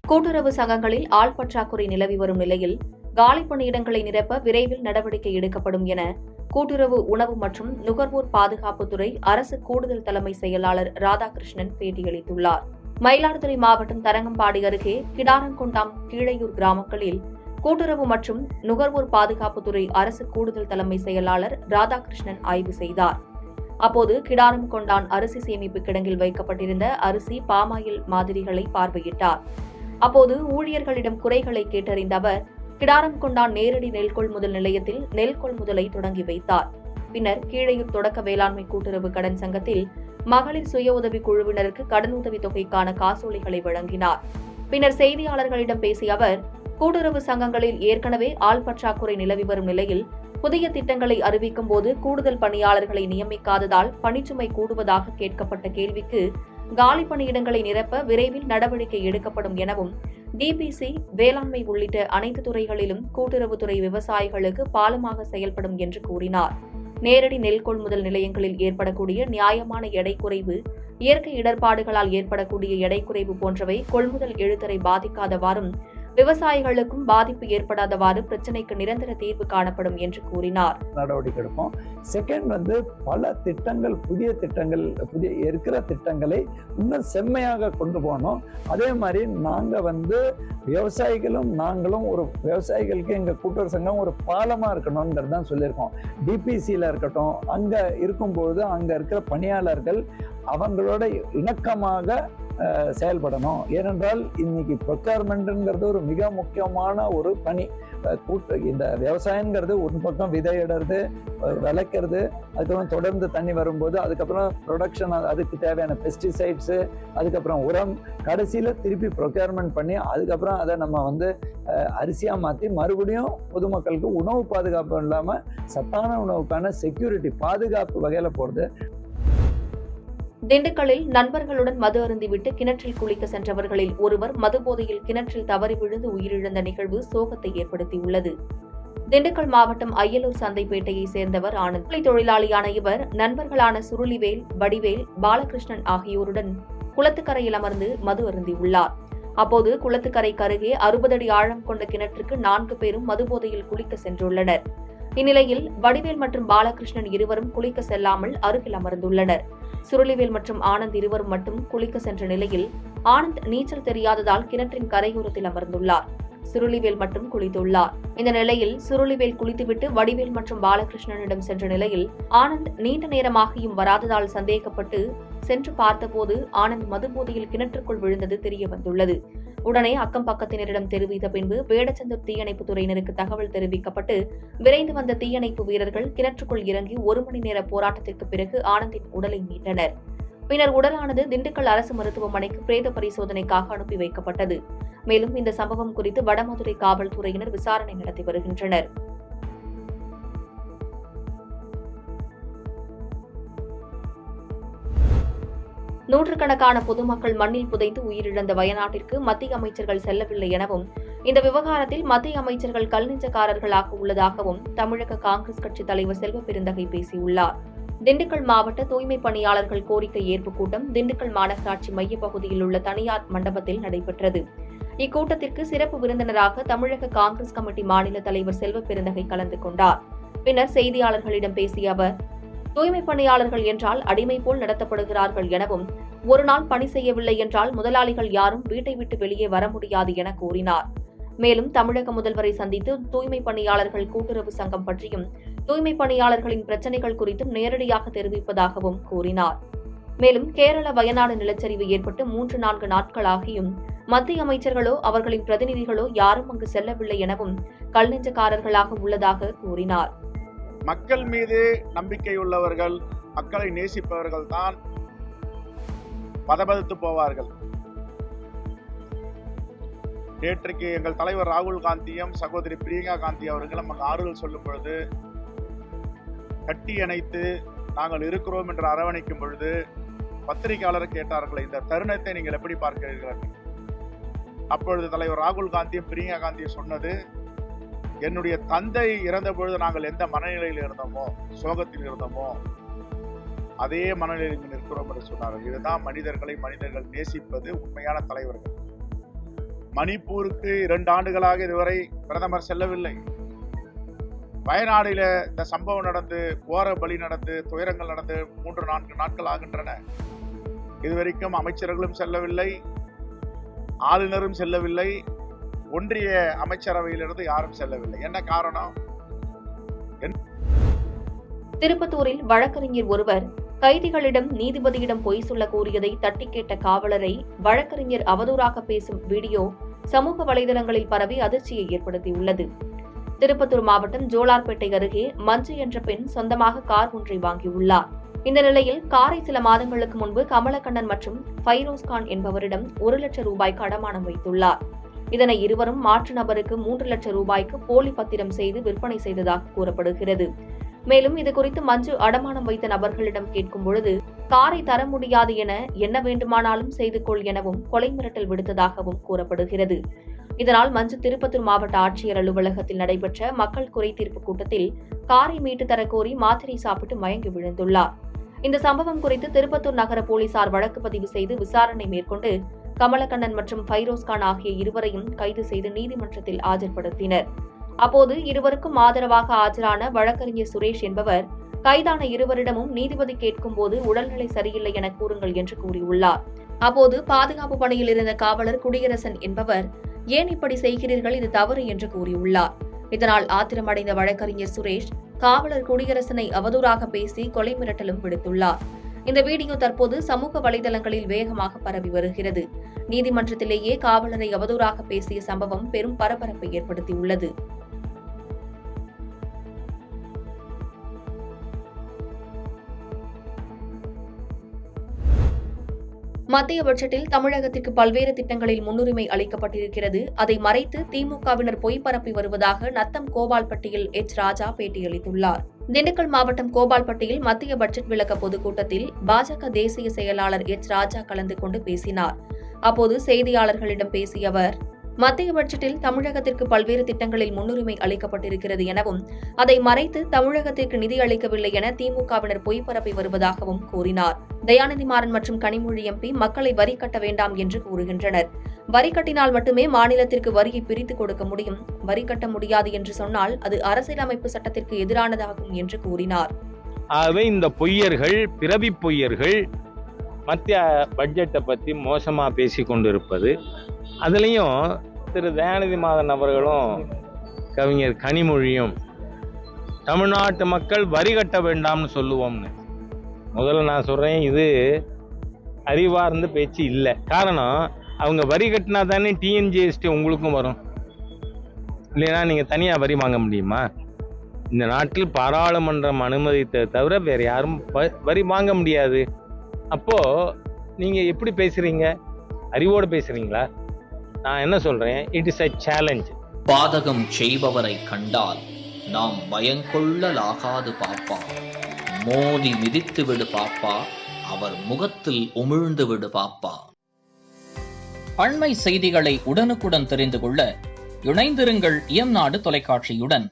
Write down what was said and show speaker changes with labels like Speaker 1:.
Speaker 1: கூட்டுறவு சங்கங்களில் ஆள் பற்றாக்குறை நிலவி வரும் நிலையில் காலி பணியிடங்களை நிரப்ப விரைவில் நடவடிக்கை எடுக்கப்படும் என கூட்டுறவு உணவு மற்றும் நுகர்வோர் பாதுகாப்புத்துறை அரசு கூடுதல் தலைமை செயலாளர் ராதாகிருஷ்ணன் பேட்டியளித்துள்ளார். மயிலாடுதுறை மாவட்டம் தரங்கம்பாடி அருகே கிடாரங்கொண்டாம் கீழையூர் கிராமங்களில் கூட்டுறவு மற்றும் நுகர்வோர் பாதுகாப்புத்துறை அரசு கூடுதல் தலைமை செயலாளர் ராதாகிருஷ்ணன் ஆய்வு செய்தார். அப்போது கிடாரம்கொண்டான் அரிசி சேமிப்பு கிடங்கில் வைக்கப்பட்டிருந்த அரிசி பாமாயில் மாதிரிகளை பார்வையிட்டார். அப்போது ஊழியர்களிடம் குறைகளை கேட்டறிந்த அவர் கிடாரம்கொண்டான் நேரடி நெல் கொள்முதல் நிலையத்தில் நெல் கொள்முதலை தொடங்கி வைத்தார். பின்னர் கீழையூர் தொடக்க வேளாண்மை கூட்டுறவு கடன் சங்கத்தில் மகளிர் சுய உதவி குழுவினருக்கு கடனுதவி தொகைக்கான காசோலைகளை வழங்கினார். பின்னர் செய்தியாளர்களிடம் பேசிய அவர் கூட்டுறவு சங்கங்களில் ஏற்கனவே ஆள் பற்றாக்குறை நிலவி வரும் நிலையில் புதிய திட்டங்களை அறிவிக்கும் போது கூடுதல் பணியாளர்களை நியமிக்காததால் பணிச்சுமை கூடுவதாக கேட்கப்பட்ட கேள்விக்கு காலி பணியிடங்களை நிரப்ப விரைவில் நடவடிக்கை எடுக்கப்படும் எனவும் டிபிசி, வேளாண்மை உள்ளிட்ட அனைத்து துறைகளிலும் கூட்டுறவுத்துறை விவசாயிகளுக்கு பாலமாக செயல்படும் என்று கூறினார். நேரடி நெல் கொள்முதல் நிலையங்களில் ஏற்படக்கூடிய நியாயமான எடை குறைவு, இயற்கை இடர்பாடுகளால் ஏற்படக்கூடிய எடை குறைவு போன்றவை கொள்முதல் எழுத்தரை பாதிக்காதவாறும் விவசாயிகளுக்கும் பாதிப்பு ஏற்படாதவாறு பிரச்சினைக்கு நிரந்தர தீர்வு காணப்படும் என்று கூறினார்.
Speaker 2: நடவடிக்கை எடுப்போம். செகண்ட் பல திட்டங்கள், புதிய திட்டங்கள், புதிய இருக்கிற திட்டங்களை இன்னும் செம்மையாக கொண்டு போனோம். அதே மாதிரி நாங்க விவசாயிகளும் நாங்களும் ஒரு விவசாயிகளுக்கு எங்க கூட்டுறவு சங்கம் ஒரு பாலமா இருக்கணும்ங்கிறது தான் சொல்லியிருக்கோம். டிபிசியில இருக்கட்டும், அங்க இருக்கும்போது அங்க இருக்கிற பணியாளர்கள் அவங்களோட இணக்கமாக செயல்படணும். ஏனென்றால் இன்னைக்கு ப்ரொக்யூர்மெண்ட்ங்கிறது ஒரு மிக முக்கியமான ஒரு பணி. இந்த விவசாயங்கிறது ஒரு பக்கம் விதையிடுறது, விளைக்கிறது, அதுக்கப்புறம் தொடர்ந்து தண்ணி வரும்போது அதுக்கப்புறம் ப்ரொடக்ஷன், அதுக்கு தேவையான பெஸ்டிசைட்ஸு, அதுக்கப்புறம் உரம், கடைசியில் திருப்பி ப்ரொக்யூர்மெண்ட் பண்ணி அதுக்கப்புறம் அதை நம்ம அரிசியாக மாற்றி மறுபடியும் பொதுமக்களுக்கு உணவு பாதுகாப்பு இல்லாமல் சத்தான உணவுக்கான செக்யூரிட்டி பாதுகாப்பு வகையில் போகிறது.
Speaker 1: திண்டுக்கல்லில் நண்பர்களுடன் மது அருந்திவிட்டு கிணற்றில் குளிக்க சென்றவர்களில் ஒருவர் மதுபோதையில் கிணற்றில் தவறி விழுந்து உயிரிழந்த நிகழ்வு சோகத்தை ஏற்படுத்தியுள்ளது. திண்டுக்கல் மாவட்டம் அய்யலூர் சந்தைப்பேட்டையை சேர்ந்தவர் ஆனந்த். கூலி தொழிலாளியான இவர் நண்பர்களான சுருளிவேல், வடிவேல், பாலகிருஷ்ணன் ஆகியோருடன் குளத்துக்கரையில் அமர்ந்து மது அருந்தியுள்ளார். அப்போது குளத்துக்கரைக்கு அருகே 60 அடி ஆழம் கொண்ட கிணற்றுக்கு 4 பேரும் மதுபோதையில் குளிக்க சென்றுள்ளனர். இந்நிலையில் வடிவேல் மற்றும் பாலகிருஷ்ணன் இருவரும் குளிக்க செல்லாமல் அருகில் அமர்ந்துள்ளனர். சுருளிவேல் மற்றும் ஆனந்த் இருவரும் மட்டும் குளிக்க சென்ற நிலையில் ஆனந்த் நீச்சல் தெரியாததால் கிணற்றின் கரையோரத்தில் அமர்ந்துள்ளார். சுருளிவேல் மட்டும் குளித்துள்ளார். இந்த நிலையில் சுருளிவேல் குளித்துவிட்டு வடிவேல் மற்றும் பாலகிருஷ்ணனிடம் சென்ற நிலையில் ஆனந்த் நீண்ட நேரமாகியும் வராததால் சந்தேகப்பட்டு சென்று பார்த்தபோது ஆனந்த் மதுபோதையில் கிணற்றுக்குள் விழுந்தது தெரியவந்துள்ளது. உடனே அக்கம் பக்கத்தினரிடம் தெரிவித்த பின்பு வேடச்சந்தூர் தீயணைப்பு துறையினருக்கு தகவல் தெரிவிக்கப்பட்டு விரைந்து வந்த தீயணைப்பு வீரர்கள் கிணற்றுக்குள் இறங்கி 1 மணி நேர போராட்டத்திற்கு பிறகு ஆனந்தின் உடலை மீட்டனர். பின்னர் உடலானது திண்டுக்கல் அரசு மருத்துவமனைக்கு பிரேத பரிசோதனைக்காக அனுப்பி வைக்கப்பட்டது. மேலும் இந்த சம்பவம் குறித்து வடமதுரை காவல்துறையினர் விசாரணை நடத்தி வருகின்றனர். நூற்றுக்கணக்கான பொதுமக்கள் மண்ணில் புதைந்து உயிரிழந்த வயநாட்டிற்கு மத்திய அமைச்சர்கள் செல்லவில்லை எனவும் இந்த விவகாரத்தில் மத்திய அமைச்சர்கள் கல்நெஞ்சக்காரர்களாக உள்ளதாகவும் தமிழக காங்கிரஸ் கட்சி தலைவர் செல்வ பெருந்தகை பேசியுள்ளார். திண்டுக்கல் மாவட்ட தூய்மை பணியாளர்கள் கோரிக்கை ஏற்பு கூட்டம் திண்டுக்கல் மாநகராட்சி மையப்பகுதியில் உள்ள தனியார் மண்டபத்தில் நடைபெற்றது. இக்கூட்டத்திற்கு சிறப்பு விருந்தினராக தமிழக காங்கிரஸ் கமிட்டி மாநில தலைவர் செல்வ பெருந்தகை கலந்து கொண்டார். பின்னர் செய்தியாளர்களிடம் பேசிய அவர் தூய்மை பணியாளர்கள் என்றால் அடிமை போல் நடத்தப்படுகிறார்கள் எனவும் ஒரு நாள் பணி செய்யவில்லை என்றால் முதலாளிகள் யாரும் வீட்டை விட்டு வெளியே வர முடியாது என கூறினார். மேலும் தமிழக முதல்வரை சந்தித்து தூய்மை பணியாளர்கள் கூட்டுறவு சங்கம் பற்றியும் தூய்மை பணியாளர்களின் பிரச்சினைகள் குறித்தும் நேரடியாக தெரிவிப்பதாகவும் கூறினார். மேலும் கேரள வயநாடு நிலச்சரிவு ஏற்பட்டு 3-4 நாட்களாகியும் மத்திய அமைச்சர்களோ அவர்களின் பிரதிநிதிகளோ யாரும் அங்கு செல்லவில்லை எனவும் கல்நெஞ்சக்காரர்களாக உள்ளதாக கூறினார்.
Speaker 3: மக்கள் மீது நம்பிக்கை உள்ளவர்கள், மக்களை நேசிப்பவர்கள் தான் பதபதித்து போவார்கள். நேற்றைக்கு எங்கள் தலைவர் ராகுல் காந்தியும் சகோதரி பிரியங்கா காந்தி அவர்களும் அங்கு ஆறுதல் சொல்லும் பொழுது, கட்டி அணைத்து நாங்கள் இருக்கிறோம் என்று அரவணைக்கும் பொழுது பத்திரிகையாளர் கேட்டார்கள், இந்த தருணத்தை நீங்கள் எப்படி பார்க்கிறீர்கள்? அப்பொழுது தலைவர் ராகுல் காந்தியும் பிரியங்கா காந்தியும் சொன்னது, என்னுடைய தந்தை இறந்த பொழுது நாங்கள் எந்த மனநிலையில் இருந்தோமோ, சோகத்தில் இருந்தோமோ, அதே மனநிலையில் இருக்கிறோம் என்று சொன்னார்கள். இதுதான் மனிதர்கள் நேசிப்பது உண்மையான தலைவர்கள். மணிப்பூருக்கு 2 ஆண்டுகளாக இதுவரை பிரதமர் செல்லவில்லை. வயநாடில இந்த சம்பவம் நடந்து, கோர பலி நடந்து, துயரங்கள் நடந்து 3-4 நாட்கள் ஆகின்றன. இதுவரைக்கும் அமைச்சர்களும் செல்லவில்லை, ஆளுநரும் செல்லவில்லை, ஒன்றிய அமைச்சரவையிலிருந்து யாரும் செல்லவில்லை. என்ன காரணம்?
Speaker 1: திருப்பத்தூரில் வழக்கறிஞர் ஒருவர் கைதிகளிடம் நீதிபதியிடம் பொய் சொல்ல கூறியதை தட்டி கேட்ட காவலரை வழக்கறிஞர் அவதூறாக பேசும் வீடியோ சமூக வலைதளங்களில் பரவி அதிர்ச்சியை ஏற்படுத்தியுள்ளது. திருப்பத்தூர் மாவட்டம் ஜோலார்பேட்டை அருகே மஞ்சு என்ற பெண் சொந்தமாக கார் ஒன்றை வாங்கியுள்ளார். இந்த நிலையில் காரை சில மாதங்களுக்கு முன்பு கமலக்கண்ணன் மற்றும் ஃபைரோஸ்கான் என்பவரிடம் 1 லட்சம் ரூபாய்க்கு அடமானம் வைத்துள்ளார். இதனை இருவரும் மாற்று நபருக்கு 3 லட்சம் ரூபாய்க்கு போலி பத்திரம் செய்து விற்பனை செய்ததாக கூறப்படுகிறது. மேலும் இதுகுறித்து மஞ்சு அடமானம் வைத்த நபர்களிடம் கேட்கும் பொழுது காரை தர முடியாது என என்ன வேண்டுமானாலும் செய்து கொள் எனவும் கொலை மிரட்டல் விடுத்ததாகவும் கூறப்படுகிறது. இதனால் மஞ்சு திருப்பத்தூர் மாவட்ட ஆட்சியர் அலுவலகத்தில் நடைபெற்ற மக்கள் குறை தீர்ப்பு கூட்டத்தில் காரை மீட்டு தரக்கோரி மாத்திரை சாப்பிட்டு மயங்கி விழுந்துள்ளார். இந்த சம்பவம் குறித்து திருப்பத்தூர் நகர போலீசார் வழக்கு பதிவு செய்து விசாரணை மேற்கொண்டு கமலக்கண்ணன் மற்றும் ஃபைரோஸ்கான் ஆகிய இருவரையும் கைது செய்து நீதிமன்றத்தில் ஆஜர்படுத்தினர். அப்போது இருவருக்கும் ஆதரவாக ஆஜரான வழக்கறிஞர் சுரேஷ் என்பவர் கைதான இருவரிடமும் நீதிபதி கேட்கும் போது உடல்நிலை சரியில்லை என கூறுங்கள் என்று கூறியுள்ளார். அப்போது பாதுகாப்பு பணியில் இருந்த காவலர் குடியரசன் என்பவர் ஏன் இப்படி செய்கிறீர்கள், இது தவறு என்று கூறியுள்ளார். இதனால் ஆத்திரமடைந்த வழக்கறிஞர் சுரேஷ் காவலர் குடியரசனை அவதூறாக பேசி கொலை மிரட்டலும் விடுத்துள்ளார். இந்த வீடியோ தற்போது சமூக வலைதளங்களில் வேகமாக பரவி வருகிறது. நீதிமன்றத்திலேயே காவலரை அவதூறாக பேசிய சம்பவம் பெரும் பரபரப்பை ஏற்படுத்தியுள்ளது. மத்திய பட்ஜெட்டில் தமிழகத்திற்கு பல்வேறு திட்டங்களில் முன்னுரிமை அளிக்கப்பட்டிருக்கிறது. அதை மறைத்து திமுகவினர் பொய் பரப்பி வருவதாக நத்தம் கோபால்பட்டியில் ராஜா பேட்டியளித்துள்ளார். திண்டுக்கல் மாவட்டம் கோபால்பட்டியில் மத்திய பட்ஜெட் விளக்க பொதுக்கூட்டத்தில் பாஜக தேசிய செயலாளர் ராஜா கலந்து கொண்டு பேசினார். அப்போது செய்தியாளர்களிடம் பேசிய அவர், மத்திய பட்ஜெட்டில் தமிழகத்திற்கு பல்வேறு திட்டங்களில் முன்னுரிமை அளிக்கப்பட்டிருக்கிறது எனவும் அதை மறைத்து தமிழகத்திற்கு நிதி அளிக்கவில்லை என திமுகவினர் பொய் பரப்பி வருவதாகவும் கூறினார். தயாநிதி மாறன் மற்றும் கனிமொழி எம்பி மக்களை வரி கட்ட வேண்டாம் என்று கூறுகின்றனர். வரி கட்டினால் மட்டுமே மாநிலத்திற்கு வரியை பிரித்து கொடுக்க முடியும். வரி கட்ட முடியாது என்று சொன்னால் அது அரசியலமைப்பு சட்டத்திற்கு எதிரானதாகும் என்று கூறினார்.
Speaker 4: ஆகவே இந்த பொய்யர்கள், பிறவி பொய்யர்கள் மத்திய பட்ஜெட்டை பற்றி மோசமாக பேசி கொண்டிருப்பது, அதுலேயும் திரு தயாநிதி மாறன் அவர்களும் கவிஞர் கனிமொழியும் தமிழ்நாட்டு மக்கள் வரி கட்ட வேண்டாம்னு சொல்லுவோம்னு. முதல்ல நான் சொல்கிறேன், இது அறிவார்ந்த பேச்சு இல்லை. காரணம், அவங்க வரி கட்டினா தானே டிஎன்ஜிஎஸ்டி உங்களுக்கும் வரும். இல்லைன்னா நீங்கள் தனியாக வரி வாங்க முடியுமா? இந்த நாட்டில் பாராளுமன்றம் அனுமதித்தை தவிர வேறு யாரும் வரி வாங்க முடியாது. அப்போது நீங்கள் எப்படி பேசுகிறீங்க? அறிவோடு பேசுகிறீங்களா? நான் என்ன சொல்கிறேன், இட் இஸ் a சேலஞ்ச்.
Speaker 5: பாதகம் செய்பவரை கண்டால் நாம் பயங்கொள்ளலாகாது பாப்பா, மோதி மிதித்து விடு பாப்பா, அவர் முகத்தில் உமிழ்ந்து விடு பாப்பா. அண்மை செய்திகளை உடனுக்குடன் தெரிந்து கொள்ள இணைந்திருங்கள் இயம்நாடு தொலைக்காட்சியுடன்.